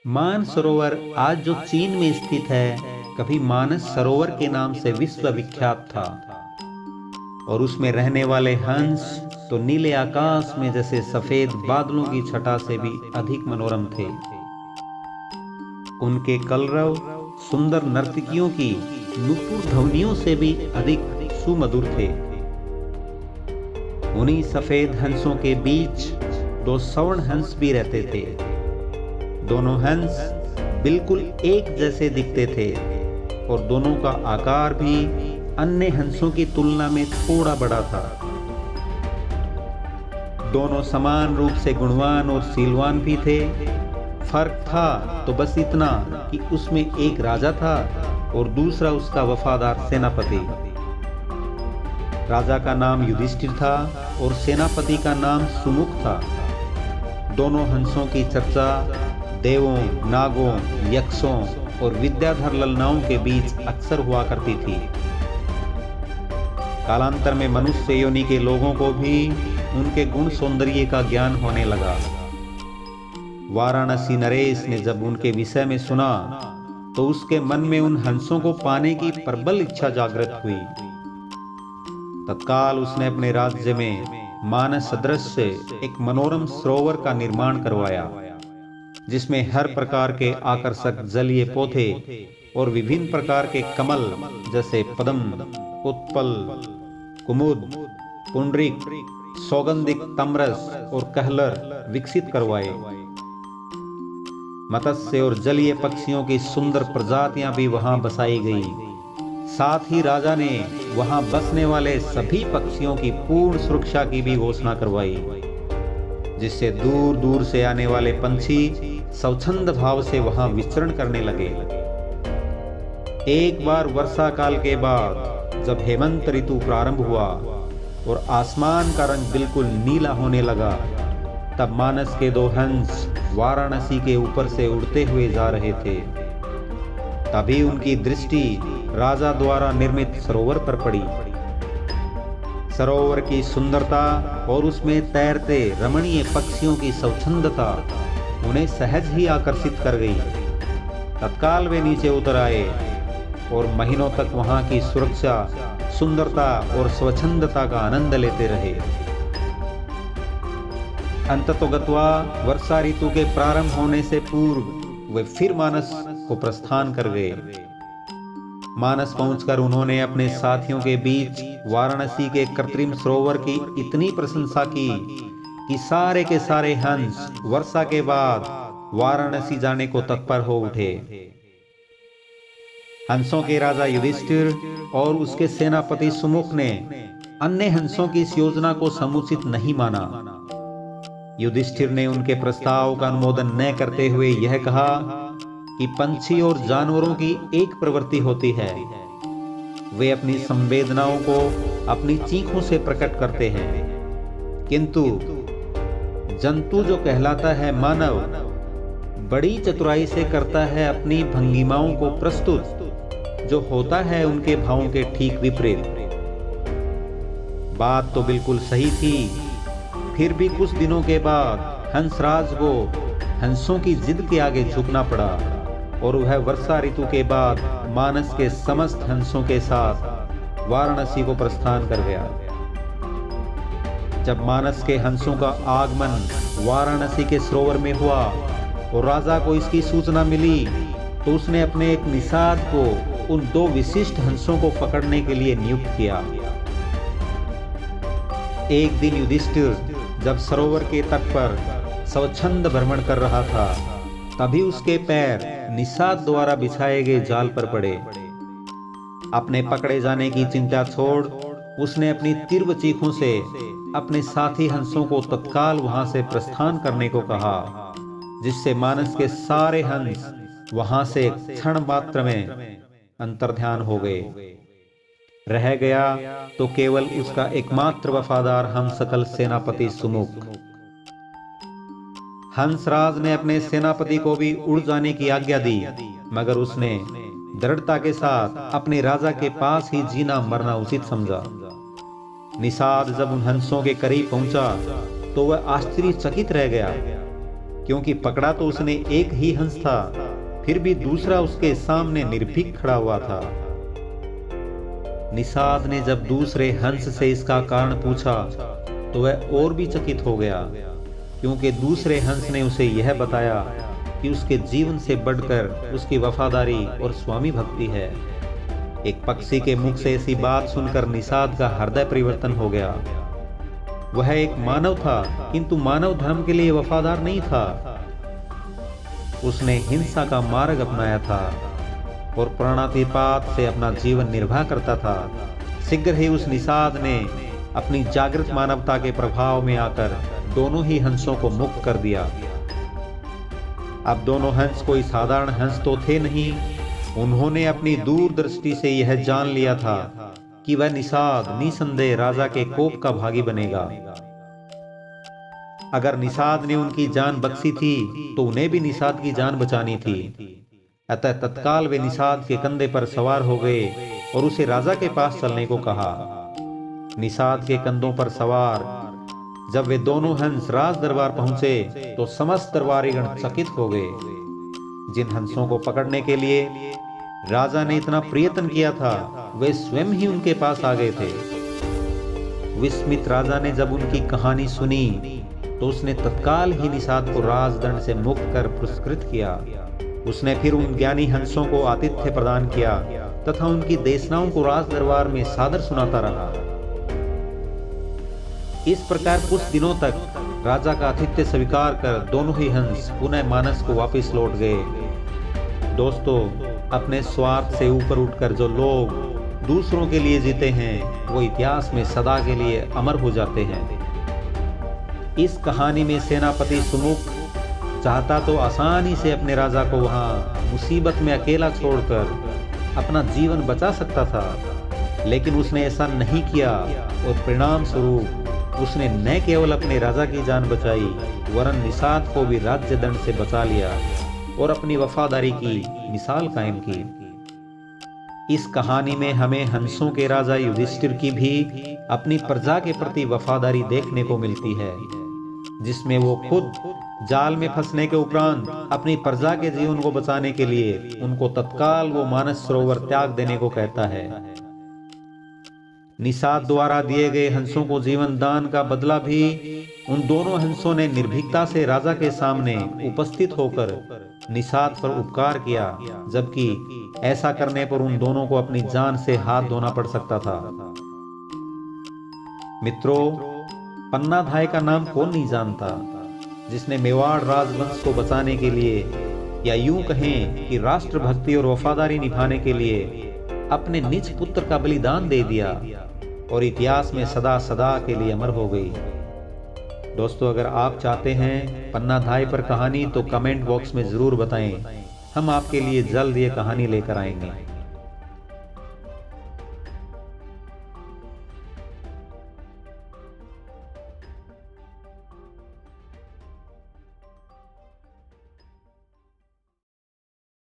मान सरोवर आज जो चीन में स्थित है, कभी मानस सरोवर के नाम से विश्व विख्यात था। और उसमें रहने वाले हंस तो नीले आकाश में जैसे सफेद बादलों की छटा से भी अधिक मनोरम थे। उनके कलरव सुंदर नर्तकियों की नुपुर ध्वनियों से भी अधिक सुमधुर थे। उन्हीं सफेद हंसों के बीच दो स्वर्ण हंस भी रहते थे। दोनों हंस बिल्कुल एक जैसे दिखते थे और दोनों का आकार भी अन्य हंसों की तुलना में थोड़ा बड़ा था। दोनों समान रूप से गुणवान और सीलवान भी थे। फर्क था तो बस इतना कि उसमें एक राजा था और दूसरा उसका वफादार सेनापति। राजा का नाम युधिष्ठिर था और सेनापति का नाम सुमुख था। दोनों हंसों की चर्चा देवों, नागों, यक्षों और विद्याधर ललनाओं के बीच अक्सर हुआ करती थी। कालांतर में मनुष्य योनि के लोगों को भी उनके गुण सौंदर्य का ज्ञान होने लगा। वाराणसी नरेश ने जब उनके विषय में सुना तो उसके मन में उन हंसों को पाने की प्रबल इच्छा जागृत हुई। तत्काल उसने अपने राज्य में मानस सदृश एक मनोरम सरोवर का निर्माण करवाया, जिसमें हर प्रकार के आकर्षक जलीय पौधे और विभिन्न प्रकार के कमल जैसे पद्म, उत्पल, कुमुद, पुंडरीक, सौगंधिक, तमरस और कहलर विकसित करवाए। मत्स्य और जलीय पक्षियों की सुंदर प्रजातियां भी वहां बसाई गई। साथ ही राजा ने वहां बसने वाले सभी पक्षियों की पूर्ण सुरक्षा की भी घोषणा करवाई, जिससे दूर दूर से आने वाले पंछी स्वच्छंद भाव से वहां विचरण करने लगे। एक बार वर्षा काल के बाद जब हेमंत ऋतु प्रारंभ हुआ और आसमान का रंग बिल्कुल नीला होने लगा, तब मानस के दो हंस वाराणसी के ऊपर से उड़ते हुए जा रहे थे। तभी उनकी दृष्टि राजा द्वारा निर्मित सरोवर पर पड़ी। सरोवर की सुंदरता और उसमें तैरते रमणीय पक्षियों की स्वच्छंदता उन्हें सहज ही आकर्षित कर गई। तत्काल वे नीचे उतर आए और महीनों तक वहां की सुरक्षा, सुंदरता और स्वच्छंदता का आनंद लेते रहे। अंततोगत्वा वर्षा ऋतु के प्रारंभ होने से पूर्व वे फिर मानस को प्रस्थान कर गए। मानस पहुंचकर उन्होंने अपने साथियों के बीच वाराणसी के कृत्रिम सरोवर की इतनी प्रशंसा की कि सारे के सारे हंस वर्षा के बाद वाराणसी जाने को तत्पर हो उठे। हंसों के राजा युधिष्ठिर और उसके सेनापति सुमुख ने अन्य हंसों की इस योजना को समुचित नहीं माना। युधिष्ठिर ने उनके प्रस्ताव का अनुमोदन न करते हुए यह कहा कि पंछी और जानवरों की एक प्रवृत्ति होती है, वे अपनी संवेदनाओं को अपनी चीखों से प्रकट करते हैं, किंतु जंतु जो कहलाता है मानव बड़ी चतुराई से करता है अपनी भंगिमाओं को प्रस्तुत, जो होता है उनके भावों के ठीक विपरीत। बात तो बिल्कुल सही थी। फिर भी कुछ दिनों के बाद हंसराज को हंसों की जिद के आगे झुकना पड़ा और वह वर्षा ऋतु के बाद मानस के समस्त हंसों के साथ वाराणसी को प्रस्थान कर गया। जब मानस के हंसों का आगमन वाराणसी के सरोवर में हुआ और राजा को इसकी सूचना मिली, तो उसने अपने एक निषाद को उन दो विशिष्ट हंसों को पकड़ने के लिए नियुक्त किया। एक दिन युधिष्ठिर जब सरोवर के तट पर स्वच्छंद भ्रमण कर रहा था, तभी उसके पैर निषाद द्वारा बिछाए गए जाल पर पड़े। अपने पकड़े जाने की चिंता छोड़ उसने अपनी तीव्र चीखों से अपने साथी हंसों को तत्काल वहां से प्रस्थान करने को कहा, जिससे मानस के सारे हंस वहां से क्षण मात्र में अंतर्ध्यान हो गए। रह गया तो केवल उसका एकमात्र वफादार हम सकल सेनापति सुमुख। हंसराज ने अपने सेनापति को भी उड़ जाने की आज्ञा दी, मगर उसने दृढ़ता के साथ अपने राजा के पास ही जीना मरना उचित समझा। निषाद जब उन हंसों के करीब पहुंचा तो वह आश्चर्यचकित रह गया। क्योंकि पकड़ा तो उसने एक ही हंस था, फिर भी दूसरा उसके सामने निर्भीक खड़ा हुआ था। निषाद ने जब दूसरे हंस से इसका कारण पूछा तो वह और भी चकित हो गया, क्योंकि दूसरे हंस ने उसे यह बताया कि उसके जीवन से बढ़कर उसकी वफादारी और स्वामी भक्ति है। एक पक्षी के मुख से ऐसी बात सुनकर निषाद का हृदय परिवर्तन हो गया। वह एक मानव था, किंतु मानव धर्म के लिए वफादार नहीं था। उसने हिंसा का मार्ग अपनाया था और प्राणातिपात से अपना जीवन निर्वाह करता था। शीघ्र ही उस निषाद ने अपनी जागृत मानवता के प्रभाव में आकर दोनों ही हंसों को मुक्त कर दिया। अब दोनों हंस कोई साधारण हंस तो थे नहीं। उन्होंने अपनी दूरदृष्टि से यह जान लिया था कि वह निषाद निसंदेह राजा के कोप का भागी बनेगा। अगर निषाद ने उनकी जान बख्शी थी तो उन्हें भी निषाद की जान बचानी थी। अतः तत्काल वे निषाद के कंधे पर सवार हो गए और उसे राजा के पास चलने को कहा। निषाद के कंधों पर सवार जब वे दोनों हंस राज दरबार पहुंचे तो समस्त दरबारीगण चकित हो गए। जिन हंसों को पकड़ने के लिए राजा ने इतना प्रयत्न किया था, वे स्वयं ही उनके पास आ गए थे। विस्मित राजा ने जब उनकी कहानी सुनी तो उसने तत्काल ही निषाद को राजदंड से मुक्त कर पुरस्कृत किया। उसने फिर उन ज्ञानी हंसों को आतिथ्य प्रदान किया तथा उनकी देशनाओं को राज दरबार में सादर सुनाता रहा। इस प्रकार कुछ दिनों तक राजा का आतिथ्य स्वीकार कर दोनों ही हंस पुनः मानस को वापस लौट गए। दोस्तों, अपने स्वार्थ से ऊपर उठकर जो लोग दूसरों के लिए जीते हैं वो इतिहास में सदा के लिए अमर हो जाते हैं। इस कहानी में सेनापति सुमुख चाहता तो आसानी से अपने राजा को वहां मुसीबत में अकेला छोड़कर अपना जीवन बचा सकता था, लेकिन उसने ऐसा नहीं किया और परिणाम स्वरूप उसने न केवल अपने राजा की जान बचाई वरन निषाद को भी राज्य दंड से बचा लिया और अपनी वफादारी की मिसाल कायम की। इस कहानी में हमें हंसों के राजा युधिष्ठिर की भी अपनी प्रजा के प्रति वफादारी देखने को मिलती है, जिसमें वो खुद जाल में फंसने के उपरांत अपनी प्रजा के जीवन को बचाने के लिए उनको तत्काल वो मानस सरोवर त्याग देने को कहता है। निषाद द्वारा दिए गए हंसों को जीवन दान का बदला भी उन दोनों हंसों ने निर्भीकता से राजा के सामने उपस्थित होकर निषाद पर उपकार किया, जबकि ऐसा करने पर उन दोनों को अपनी जान से हाथ धोना पड़ सकता था। मित्रों, पन्नाधाय का नाम कौन नहीं जानता, जिसने मेवाड़ राजवंश को बचाने के लिए या यूं कहें कि राष्ट्रभक्ति और वफादारी निभाने के लिए अपने निज पुत्र का बलिदान दे दिया और इतिहास में सदा सदा के लिए अमर हो गई। दोस्तों, अगर आप चाहते हैं पन्नाधाय पर कहानी तो कमेंट बॉक्स में जरूर बताएं। हम आपके लिए जल्द ये कहानी लेकर आएंगे।